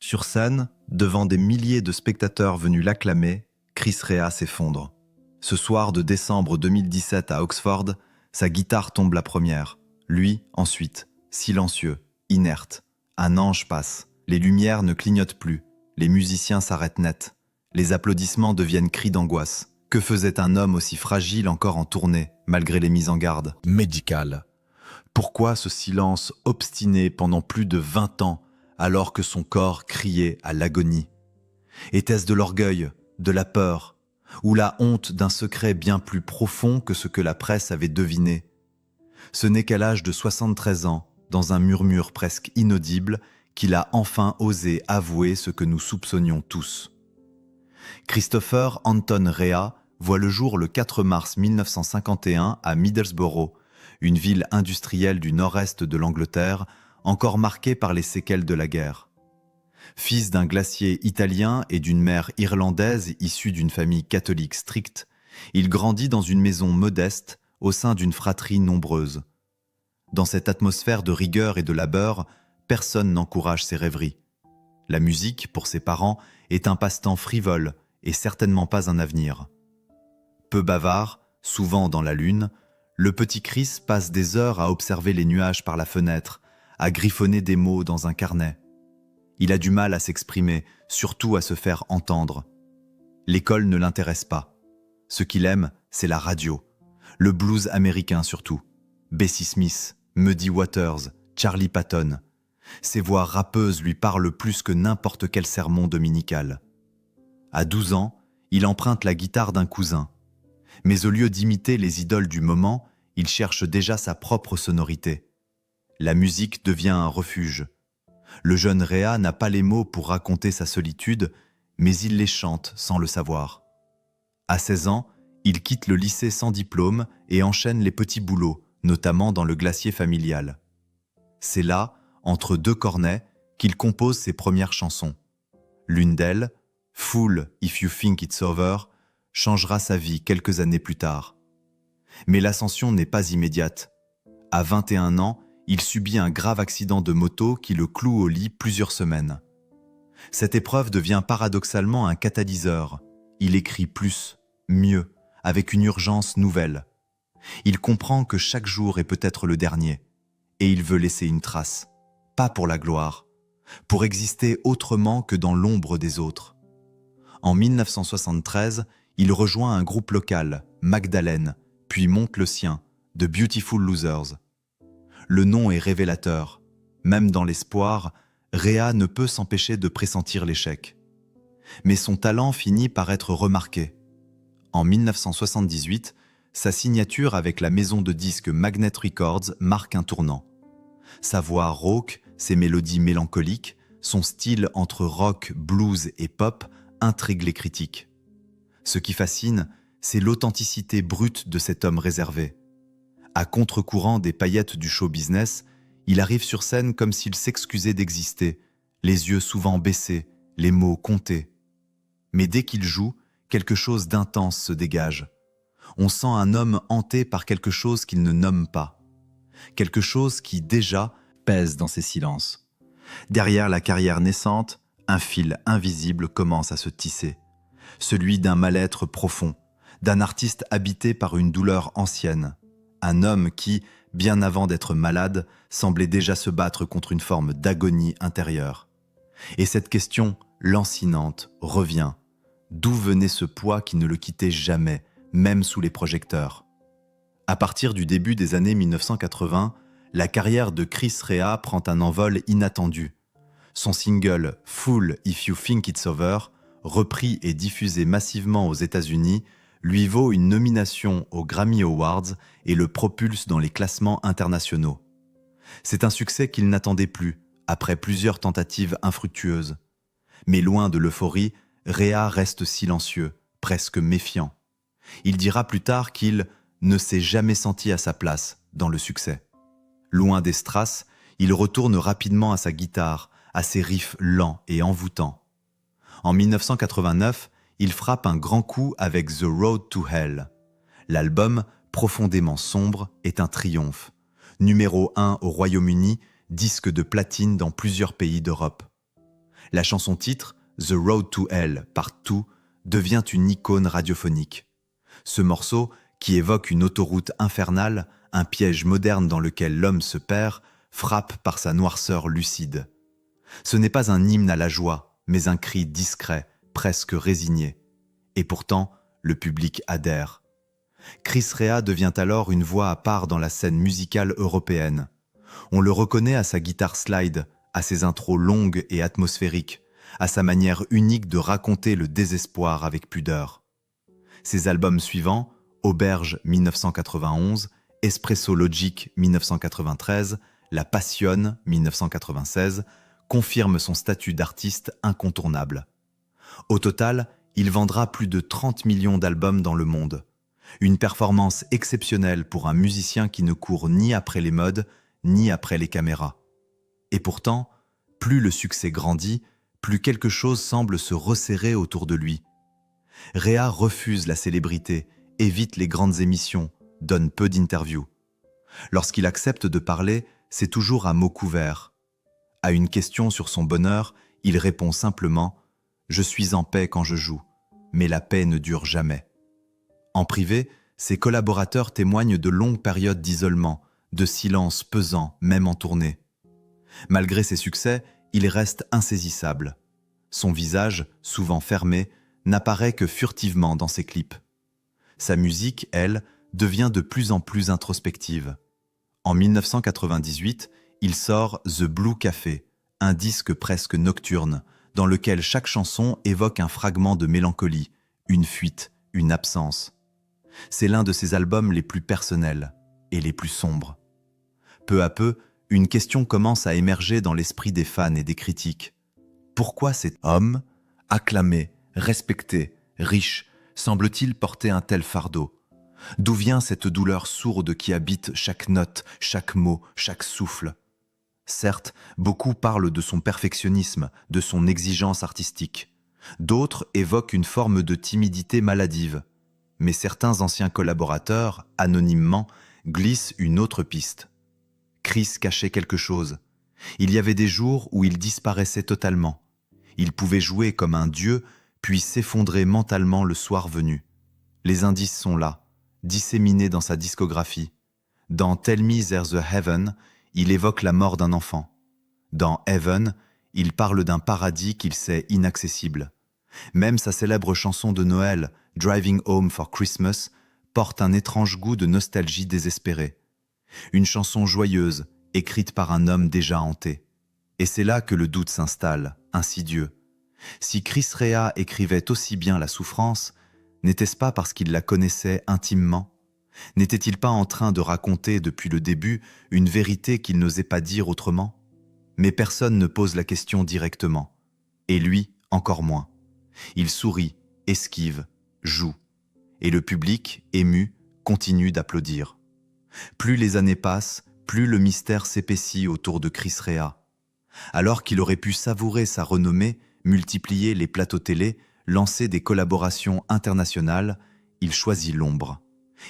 Sur scène, devant des milliers de spectateurs venus l'acclamer, Chris Rea s'effondre. Ce soir de décembre 2017 à Oxford, sa guitare tombe la première. Lui, ensuite, silencieux, inerte. Un ange passe. Les lumières ne clignotent plus. Les musiciens s'arrêtent net. Les applaudissements deviennent cris d'angoisse. Que faisait un homme aussi fragile encore en tournée, malgré les mises en garde médicales? Pourquoi ce silence obstiné pendant plus de 20 ans, alors que son corps criait à l'agonie? Était-ce de l'orgueil, de la peur, ou la honte d'un secret bien plus profond que ce que la presse avait deviné? Ce n'est qu'à l'âge de 73 ans, dans un murmure presque inaudible, qu'il a enfin osé avouer ce que nous soupçonnions tous. Christopher Anton Rea voit le jour le 4 mars 1951 à Middlesbrough, une ville industrielle du nord-est de l'Angleterre, encore marquée par les séquelles de la guerre. Fils d'un glacier italien et d'une mère irlandaise issue d'une famille catholique stricte, il grandit dans une maison modeste au sein d'une fratrie nombreuse. Dans cette atmosphère de rigueur et de labeur, personne n'encourage ses rêveries. La musique, pour ses parents, est un passe-temps frivole et certainement pas un avenir. Peu bavard, souvent dans la lune, le petit Chris passe des heures à observer les nuages par la fenêtre, à griffonner des mots dans un carnet. Il a du mal à s'exprimer, surtout à se faire entendre. L'école ne l'intéresse pas. Ce qu'il aime, c'est la radio, le blues américain surtout. Bessie Smith, Muddy Waters, Charlie Patton. Ses voix rappeuses lui parlent plus que n'importe quel sermon dominical. À 12 ans, il emprunte la guitare d'un cousin. Mais au lieu d'imiter les idoles du moment, il cherche déjà sa propre sonorité. La musique devient un refuge. Le jeune Rea n'a pas les mots pour raconter sa solitude, mais il les chante sans le savoir. À 16 ans, il quitte le lycée sans diplôme et enchaîne les petits boulots, notamment dans le glacier familial. C'est là, entre deux cornets, qu'il compose ses premières chansons. L'une d'elles, Fool If You Think It's Over, changera sa vie quelques années plus tard. Mais l'ascension n'est pas immédiate. À 21 ans, il subit un grave accident de moto qui le cloue au lit plusieurs semaines. Cette épreuve devient paradoxalement un catalyseur. Il écrit plus, mieux, avec une urgence nouvelle. Il comprend que chaque jour est peut-être le dernier, et il veut laisser une trace, pas pour la gloire, pour exister autrement que dans l'ombre des autres. En 1973, il rejoint un groupe local, Magdalene, puis monte le sien, The Beautiful Losers. Le nom est révélateur. Même dans l'espoir, Rea ne peut s'empêcher de pressentir l'échec. Mais son talent finit par être remarqué. En 1978, sa signature avec la maison de disques Magnet Records marque un tournant. Sa voix rauque, ses mélodies mélancoliques, son style entre rock, blues et pop intrigue les critiques. Ce qui fascine, c'est l'authenticité brute de cet homme réservé. À contre-courant des paillettes du show business, il arrive sur scène comme s'il s'excusait d'exister, les yeux souvent baissés, les mots comptés. Mais dès qu'il joue, quelque chose d'intense se dégage. On sent un homme hanté par quelque chose qu'il ne nomme pas. Quelque chose qui, déjà, pèse dans ses silences. Derrière la carrière naissante, un fil invisible commence à se tisser. Celui d'un mal-être profond, d'un artiste habité par une douleur ancienne. Un homme qui, bien avant d'être malade, semblait déjà se battre contre une forme d'agonie intérieure. Et cette question, lancinante, revient. D'où venait ce poids qui ne le quittait jamais, même sous les projecteurs? À partir du début des années 1980, la carrière de Chris Rea prend un envol inattendu. Son single « Fool If You Think It's Over », repris et diffusé massivement aux États-Unis, lui vaut une nomination aux Grammy Awards et le propulse dans les classements internationaux. C'est un succès qu'il n'attendait plus, après plusieurs tentatives infructueuses. Mais loin de l'euphorie, Rea reste silencieux, presque méfiant. Il dira plus tard qu'il ne s'est jamais senti à sa place dans le succès. Loin des strass, il retourne rapidement à sa guitare, à ses riffs lents et envoûtants. En 1989, il frappe un grand coup avec The Road to Hell. L'album, profondément sombre, est un triomphe. Numéro 1 au Royaume-Uni, disque de platine dans plusieurs pays d'Europe. La chanson titre, The Road to Hell, par Two, devient une icône radiophonique. Ce morceau, qui évoque une autoroute infernale, un piège moderne dans lequel l'homme se perd, frappe par sa noirceur lucide. Ce n'est pas un hymne à la joie, mais un cri discret, presque résigné. Et pourtant, le public adhère. Chris Rea devient alors une voix à part dans la scène musicale européenne. On le reconnaît à sa guitare slide, à ses intros longues et atmosphériques, à sa manière unique de raconter le désespoir avec pudeur. Ses albums suivants, Auberge 1991, Espresso Logic 1993, La Passionne 1996, confirment son statut d'artiste incontournable. Au total, il vendra plus de 30 millions d'albums dans le monde. Une performance exceptionnelle pour un musicien qui ne court ni après les modes, ni après les caméras. Et pourtant, plus le succès grandit, plus quelque chose semble se resserrer autour de lui. Rea refuse la célébrité, évite les grandes émissions, donne peu d'interviews. Lorsqu'il accepte de parler, c'est toujours à mots couverts. À une question sur son bonheur, il répond simplement « Je suis en paix quand je joue, mais la paix ne dure jamais ». En privé, ses collaborateurs témoignent de longues périodes d'isolement, de silence pesant, même en tournée. Malgré ses succès, il reste insaisissable. Son visage, souvent fermé, n'apparaît que furtivement dans ses clips. Sa musique, elle, devient de plus en plus introspective. En 1998, il sort The Blue Café, un disque presque nocturne, dans lequel chaque chanson évoque un fragment de mélancolie, une fuite, une absence. C'est l'un de ses albums les plus personnels et les plus sombres. Peu à peu, une question commence à émerger dans l'esprit des fans et des critiques. Pourquoi cet homme, acclamé, respecté, riche, semble-t-il porter un tel fardeau? D'où vient cette douleur sourde qui habite chaque note, chaque mot, chaque souffle? Certes, beaucoup parlent de son perfectionnisme, de son exigence artistique. D'autres évoquent une forme de timidité maladive. Mais certains anciens collaborateurs, anonymement, glissent une autre piste. Chris cachait quelque chose. Il y avait des jours où il disparaissait totalement. Il pouvait jouer comme un dieu, puis s'effondrer mentalement le soir venu. Les indices sont là, disséminés dans sa discographie. Dans Tell Me There's a Heaven, il évoque la mort d'un enfant. Dans Heaven, il parle d'un paradis qu'il sait inaccessible. Même sa célèbre chanson de Noël, Driving Home for Christmas, porte un étrange goût de nostalgie désespérée. Une chanson joyeuse, écrite par un homme déjà hanté. Et c'est là que le doute s'installe, insidieux. Si Chris Rea écrivait aussi bien la souffrance, n'était-ce pas parce qu'il la connaissait intimement? N'était-il pas en train de raconter depuis le début une vérité qu'il n'osait pas dire autrement? Mais personne ne pose la question directement. Et lui, encore moins. Il sourit, esquive, joue. Et le public, ému, continue d'applaudir. Plus les années passent, plus le mystère s'épaissit autour de Chris Rea. Alors qu'il aurait pu savourer sa renommée, multiplier les plateaux télé, lancer des collaborations internationales, il choisit l'ombre.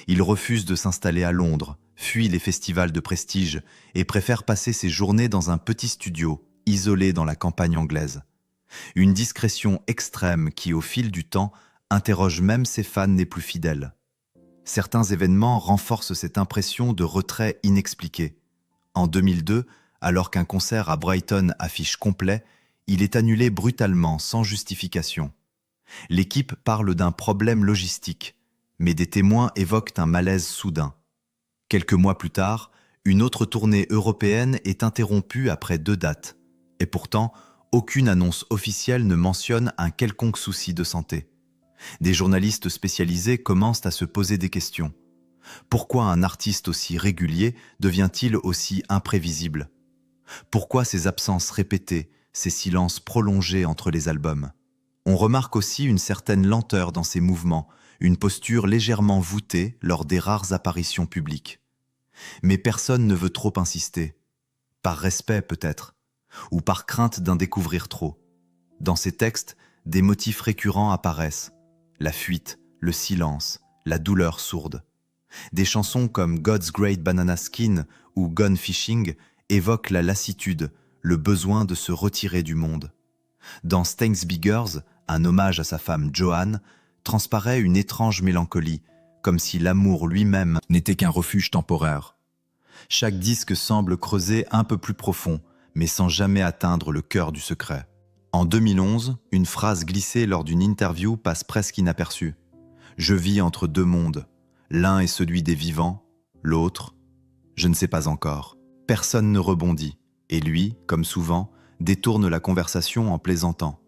Il refuse de s'installer à Londres, fuit les festivals de prestige et préfère passer ses journées dans un petit studio, isolé dans la campagne anglaise. Une discrétion extrême qui, au fil du temps, interroge même ses fans les plus fidèles. Certains événements renforcent cette impression de retrait inexpliqué. En 2002, alors qu'un concert à Brighton affiche complet, il est annulé brutalement, sans justification. L'équipe parle d'un problème logistique, mais des témoins évoquent un malaise soudain. Quelques mois plus tard, une autre tournée européenne est interrompue après 2 dates. Et pourtant, aucune annonce officielle ne mentionne un quelconque souci de santé. Des journalistes spécialisés commencent à se poser des questions. Pourquoi un artiste aussi régulier devient-il aussi imprévisible? Pourquoi ces absences répétées, ces silences prolongés entre les albums? On remarque aussi une certaine lenteur dans ses mouvements, une posture légèrement voûtée lors des rares apparitions publiques. Mais personne ne veut trop insister. Par respect peut-être, ou par crainte d'en découvrir trop. Dans ses textes, des motifs récurrents apparaissent. La fuite, le silence, la douleur sourde. Des chansons comme God's Great Banana Skin ou Gone Fishing évoquent la lassitude, le besoin de se retirer du monde. Dans Stainsby Girls, un hommage à sa femme Joanne, transparaît une étrange mélancolie, comme si l'amour lui-même n'était qu'un refuge temporaire. Chaque disque semble creuser un peu plus profond, mais sans jamais atteindre le cœur du secret. En 2011, une phrase glissée lors d'une interview passe presque inaperçue. « Je vis entre deux mondes. L'un est celui des vivants, l'autre, je ne sais pas encore. » Personne ne rebondit, et lui, comme souvent, détourne la conversation en plaisantant.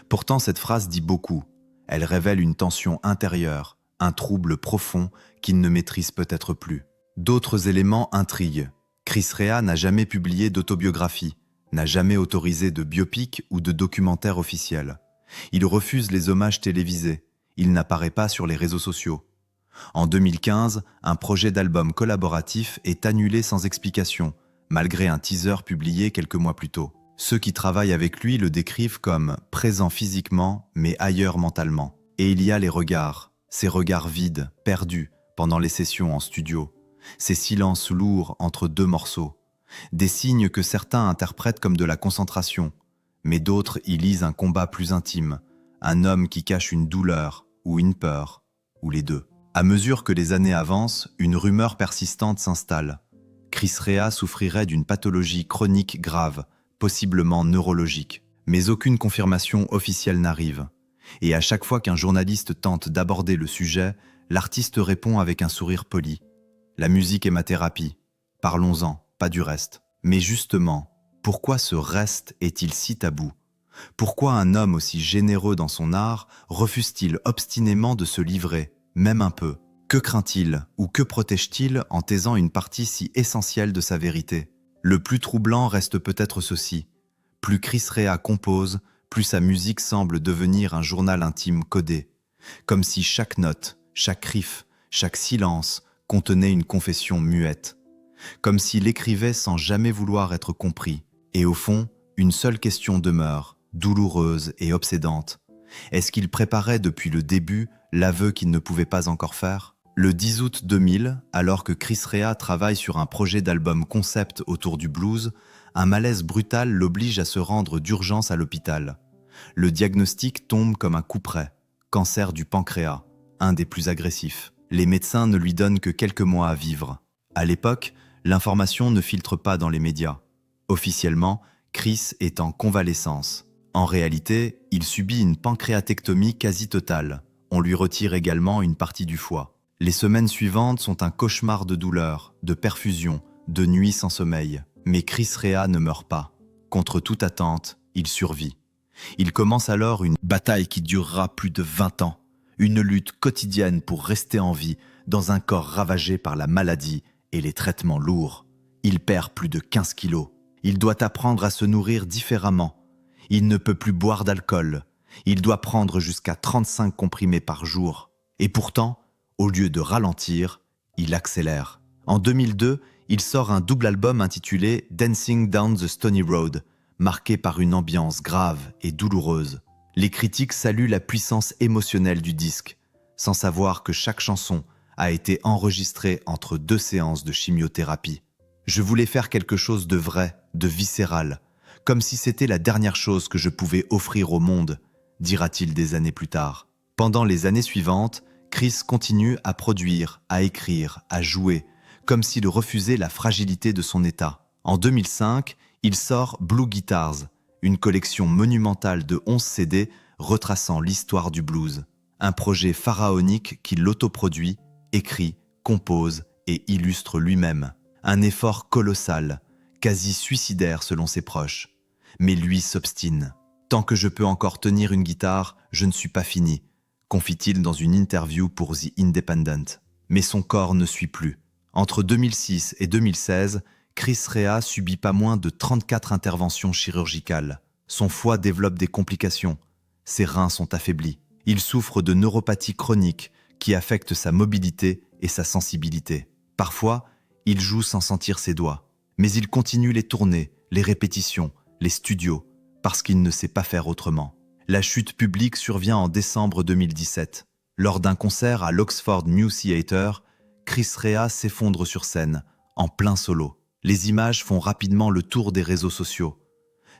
Pourtant, cette phrase dit beaucoup. Elle révèle une tension intérieure, un trouble profond qu'il ne maîtrise peut-être plus. D'autres éléments intriguent. Chris Rea n'a jamais publié d'autobiographie, n'a jamais autorisé de biopic ou de documentaire officiel. Il refuse les hommages télévisés. Il n'apparaît pas sur les réseaux sociaux. En 2015, un projet d'album collaboratif est annulé sans explication, malgré un teaser publié quelques mois plus tôt. Ceux qui travaillent avec lui le décrivent comme présent physiquement, mais ailleurs mentalement. Et il y a les regards, ces regards vides, perdus, pendant les sessions en studio. Ces silences lourds entre deux morceaux. Des signes que certains interprètent comme de la concentration, mais d'autres y lisent un combat plus intime, un homme qui cache une douleur ou une peur, ou les deux. À mesure que les années avancent, une rumeur persistante s'installe. Chris Rea souffrirait d'une pathologie chronique grave, possiblement neurologique. Mais aucune confirmation officielle n'arrive. Et à chaque fois qu'un journaliste tente d'aborder le sujet, l'artiste répond avec un sourire poli. « La musique est ma thérapie. Parlons-en, pas du reste. » Mais justement, pourquoi ce reste est-il si tabou ? Pourquoi un homme aussi généreux dans son art refuse-t-il obstinément de se livrer, même un peu ? Que craint-il ou que protège-t-il en taisant une partie si essentielle de sa vérité ? Le plus troublant reste peut-être ceci. Plus Chris Rea compose, plus sa musique semble devenir un journal intime codé. Comme si chaque note, chaque riff, chaque silence contenait une confession muette. Comme s'il écrivait sans jamais vouloir être compris. Et au fond, une seule question demeure, douloureuse et obsédante. Est-ce qu'il préparait depuis le début l'aveu qu'il ne pouvait pas encore faire ? Le 10 août 2000, alors que Chris Rea travaille sur un projet d'album concept autour du blues, un malaise brutal l'oblige à se rendre d'urgence à l'hôpital. Le diagnostic tombe comme un coup près, cancer du pancréas, un des plus agressifs. Les médecins ne lui donnent que quelques mois à vivre. À l'époque, l'information ne filtre pas dans les médias. Officiellement, Chris est en convalescence. En réalité, il subit une pancréatectomie quasi totale. On lui retire également une partie du foie. Les semaines suivantes sont un cauchemar de douleur, de perfusion, de nuits sans sommeil. Mais Chris Rea ne meurt pas. Contre toute attente, il survit. Il commence alors une bataille qui durera plus de 20 ans. Une lutte quotidienne pour rester en vie dans un corps ravagé par la maladie et les traitements lourds. Il perd plus de 15 kilos. Il doit apprendre à se nourrir différemment. Il ne peut plus boire d'alcool. Il doit prendre jusqu'à 35 comprimés par jour. Et pourtant, au lieu de ralentir, il accélère. En 2002, il sort un double album intitulé Dancing Down the Stony Road, marqué par une ambiance grave et douloureuse. Les critiques saluent la puissance émotionnelle du disque, sans savoir que chaque chanson a été enregistrée entre 2 séances de chimiothérapie. Je voulais faire quelque chose de vrai, de viscéral, comme si c'était la dernière chose que je pouvais offrir au monde, dira-t-il des années plus tard. Pendant les années suivantes, Chris continue à produire, à écrire, à jouer, comme s'il refusait la fragilité de son état. En 2005, il sort Blue Guitars, une collection monumentale de 11 CD retraçant l'histoire du blues. Un projet pharaonique qu'il autoproduit, écrit, compose et illustre lui-même. Un effort colossal, quasi suicidaire selon ses proches. Mais lui s'obstine. « Tant que je peux encore tenir une guitare, je ne suis pas fini », confie-t-il dans une interview pour The Independent. Mais son corps ne suit plus. Entre 2006 et 2016, Chris Rea subit pas moins de 34 interventions chirurgicales. Son foie développe des complications. Ses reins sont affaiblis. Il souffre de neuropathie chronique qui affecte sa mobilité et sa sensibilité. Parfois, il joue sans sentir ses doigts. Mais il continue les tournées, les répétitions, les studios, parce qu'il ne sait pas faire autrement. La chute publique survient en décembre 2017. Lors d'un concert à l'Oxford New Theatre, Chris Rea s'effondre sur scène, en plein solo. Les images font rapidement le tour des réseaux sociaux.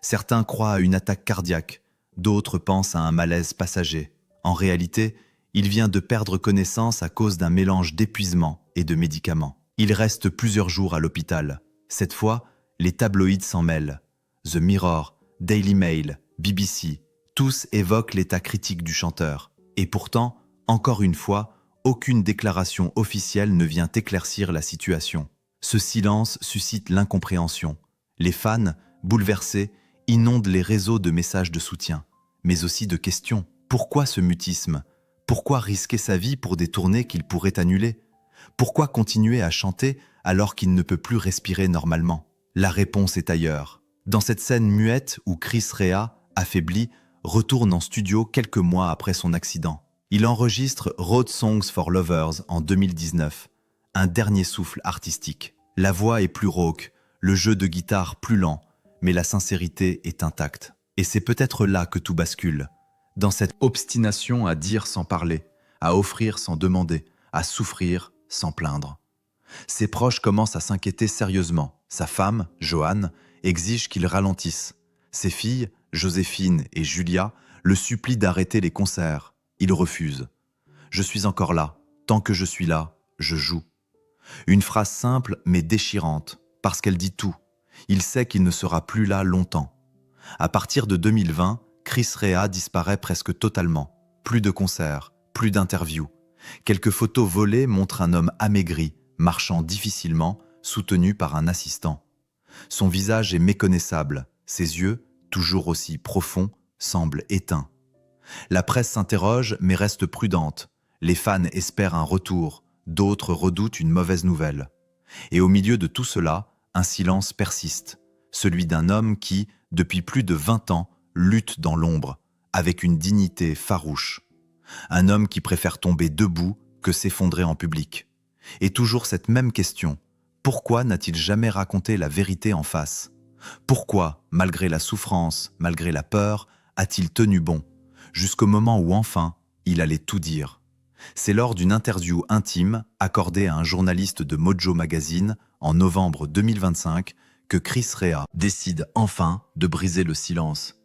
Certains croient à une attaque cardiaque, D'autres pensent à un malaise passager. En réalité, il vient de perdre connaissance à cause d'un mélange d'épuisement et de médicaments. Il reste plusieurs jours à l'hôpital. Cette fois, les tabloïds s'en mêlent. The Mirror, Daily Mail, BBC, tous évoquent l'état critique du chanteur. Et pourtant, encore une fois, aucune déclaration officielle ne vient éclaircir la situation. Ce silence suscite l'incompréhension. Les fans, bouleversés, inondent les réseaux de messages de soutien, mais aussi de questions. Pourquoi ce mutisme? Pourquoi risquer sa vie pour des tournées qu'il pourrait annuler? Pourquoi continuer à chanter alors qu'il ne peut plus respirer normalement? La réponse est ailleurs. Dans cette scène muette où Chris Rea, affaibli, retourne en studio quelques mois après son accident. Il enregistre Road Songs for Lovers en 2019, un dernier souffle artistique. La voix est plus rauque, le jeu de guitare plus lent, mais la sincérité est intacte. Et c'est peut-être là que tout bascule, dans cette obstination à dire sans parler, à offrir sans demander, à souffrir sans plaindre. Ses proches commencent à s'inquiéter sérieusement. Sa femme, Joanne, exige qu'il ralentisse. Ses filles, Joséphine et Julia, le supplient d'arrêter les concerts. Il refuse. « Je suis encore là. Tant que je suis là, je joue. » Une phrase simple mais déchirante, parce qu'elle dit tout. Il sait qu'il ne sera plus là longtemps. À partir de 2020, Chris Rea disparaît presque totalement. Plus de concerts, plus d'interviews. Quelques photos volées montrent un homme amaigri, marchant difficilement, soutenu par un assistant. Son visage est méconnaissable. Ses yeux, toujours aussi profonds, semblent éteints. La presse s'interroge mais reste prudente. Les fans espèrent un retour, d'autres redoutent une mauvaise nouvelle. Et au milieu de tout cela, un silence persiste, celui d'un homme qui, depuis plus de 20 ans, lutte dans l'ombre, avec une dignité farouche. Un homme qui préfère tomber debout que s'effondrer en public. Et toujours cette même question, pourquoi n'a-t-il jamais raconté la vérité en face? Pourquoi, malgré la souffrance, malgré la peur, a-t-il tenu bon, jusqu'au moment où enfin, il allait tout dire? C'est lors d'une interview intime accordée à un journaliste de Mojo Magazine en novembre 2025 que Chris Rea décide enfin de briser le silence.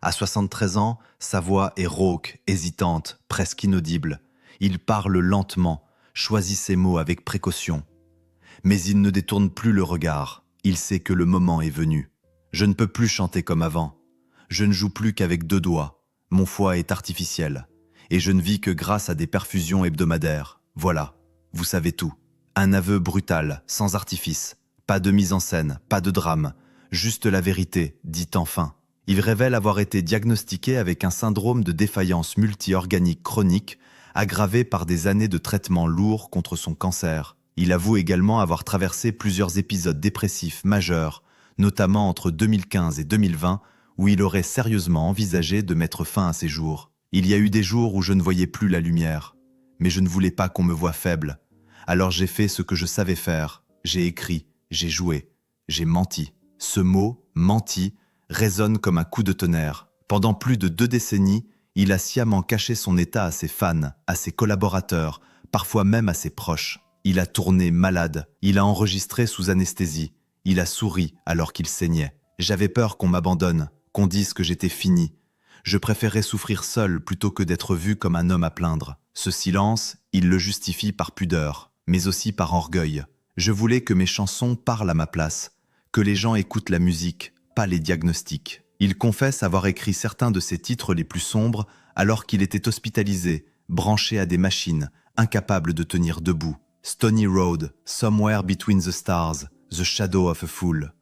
À 73 ans, sa voix est rauque, hésitante, presque inaudible. Il parle lentement, choisit ses mots avec précaution. Mais il ne détourne plus le regard. Il sait que le moment est venu. Je ne peux plus chanter comme avant. Je ne joue plus qu'avec 2 doigts. Mon foie est artificiel. Et je ne vis que grâce à des perfusions hebdomadaires. Voilà, vous savez tout. Un aveu brutal, sans artifice. Pas de mise en scène, pas de drame. Juste la vérité, dit enfin. Il révèle avoir été diagnostiqué avec un syndrome de défaillance multi-organique chronique, aggravé par des années de traitements lourds contre son cancer. Il avoue également avoir traversé plusieurs épisodes dépressifs majeurs, notamment entre 2015 et 2020, où il aurait sérieusement envisagé de mettre fin à ses jours. Il y a eu des jours où je ne voyais plus la lumière, mais je ne voulais pas qu'on me voie faible. Alors j'ai fait ce que je savais faire. J'ai écrit, j'ai joué, j'ai menti. Ce mot, menti, résonne comme un coup de tonnerre. Pendant plus de 2 décennies, il a sciemment caché son état à ses fans, à ses collaborateurs, parfois même à ses proches. Il a tourné malade, il a enregistré sous anesthésie, il a souri alors qu'il saignait. J'avais peur qu'on m'abandonne, qu'on dise que j'étais fini. Je préférais souffrir seul plutôt que d'être vu comme un homme à plaindre. Ce silence, il le justifie par pudeur, mais aussi par orgueil. Je voulais que mes chansons parlent à ma place, que les gens écoutent la musique, pas les diagnostics. Il confesse avoir écrit certains de ses titres les plus sombres alors qu'il était hospitalisé, branché à des machines, incapable de tenir debout. Stony Road, Somewhere Between the Stars, The Shadow of a Fool.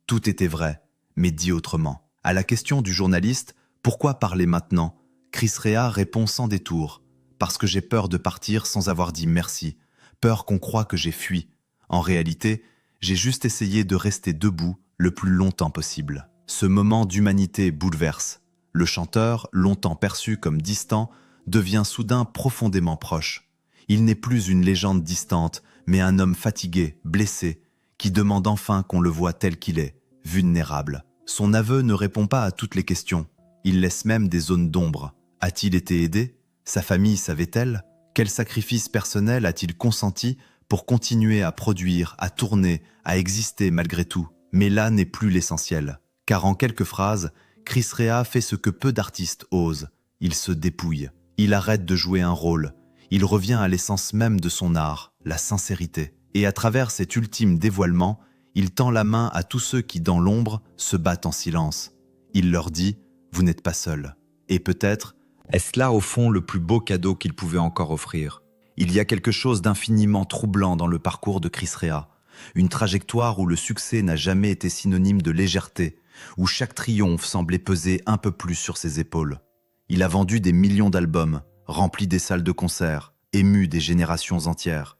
Tout était vrai, mais dit autrement. À la question du journaliste, pourquoi parler maintenant? Chris Rea répond sans détour. Parce que j'ai peur de partir sans avoir dit merci. Peur qu'on croie que j'ai fui. En réalité, j'ai juste essayé de rester debout le plus longtemps possible. Ce moment d'humanité bouleverse. Le chanteur, longtemps perçu comme distant, devient soudain profondément proche. Il n'est plus une légende distante, mais un homme fatigué, blessé, qui demande enfin qu'on le voie tel qu'il est, vulnérable. Son aveu ne répond pas à toutes les questions. Il laisse même des zones d'ombre. A-t-il été aidé? Sa famille savait-elle? Quel sacrifice personnel a-t-il consenti pour continuer à produire, à tourner, à exister malgré tout? Mais là n'est plus l'essentiel. Car en quelques phrases, Chris Rea fait ce que peu d'artistes osent. Il se dépouille. Il arrête de jouer un rôle. Il revient à l'essence même de son art, la sincérité. Et à travers cet ultime dévoilement, il tend la main à tous ceux qui, dans l'ombre, se battent en silence. Il leur dit « Vous n'êtes pas seuls ». Et peut-être, est-ce là au fond le plus beau cadeau qu'il pouvait encore offrir? Il y a quelque chose d'infiniment troublant dans le parcours de Chris Rea. Une trajectoire où le succès n'a jamais été synonyme de légèreté, où chaque triomphe semblait peser un peu plus sur ses épaules. Il a vendu des millions d'albums, rempli des salles de concert, ému des générations entières.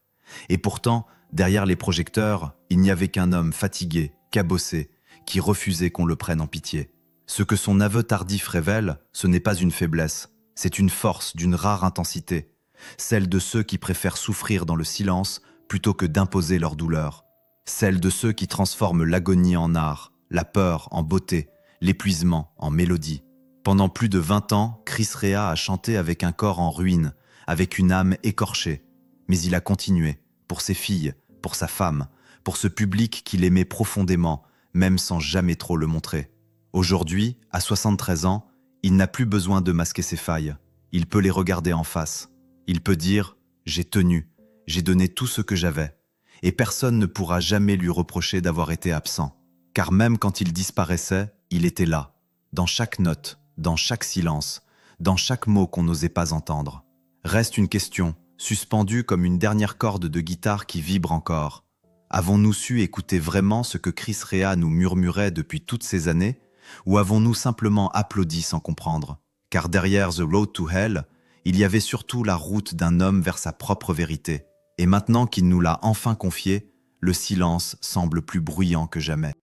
Et pourtant, derrière les projecteurs, il n'y avait qu'un homme fatigué, cabossé, qui refusait qu'on le prenne en pitié. Ce que son aveu tardif révèle, ce n'est pas une faiblesse, c'est une force d'une rare intensité, celle de ceux qui préfèrent souffrir dans le silence plutôt que d'imposer leur douleur, celle de ceux qui transforment l'agonie en art, la peur en beauté, l'épuisement en mélodie. Pendant plus de 20 ans, Chris Rea a chanté avec un corps en ruine, avec une âme écorchée. Mais il a continué, pour ses filles, pour sa femme, pour ce public qu'il aimait profondément, même sans jamais trop le montrer. Aujourd'hui, à 73 ans, il n'a plus besoin de masquer ses failles. Il peut les regarder en face. Il peut dire « J'ai tenu, j'ai donné tout ce que j'avais ». Et personne ne pourra jamais lui reprocher d'avoir été absent. Car même quand il disparaissait, il était là, dans chaque note, dans chaque silence, dans chaque mot qu'on n'osait pas entendre. Reste une question, suspendue comme une dernière corde de guitare qui vibre encore. Avons-nous su écouter vraiment ce que Chris Rea nous murmurait depuis toutes ces années, ou avons-nous simplement applaudi sans comprendre? Car derrière The Road to Hell, il y avait surtout la route d'un homme vers sa propre vérité. Et maintenant qu'il nous l'a enfin confié, le silence semble plus bruyant que jamais.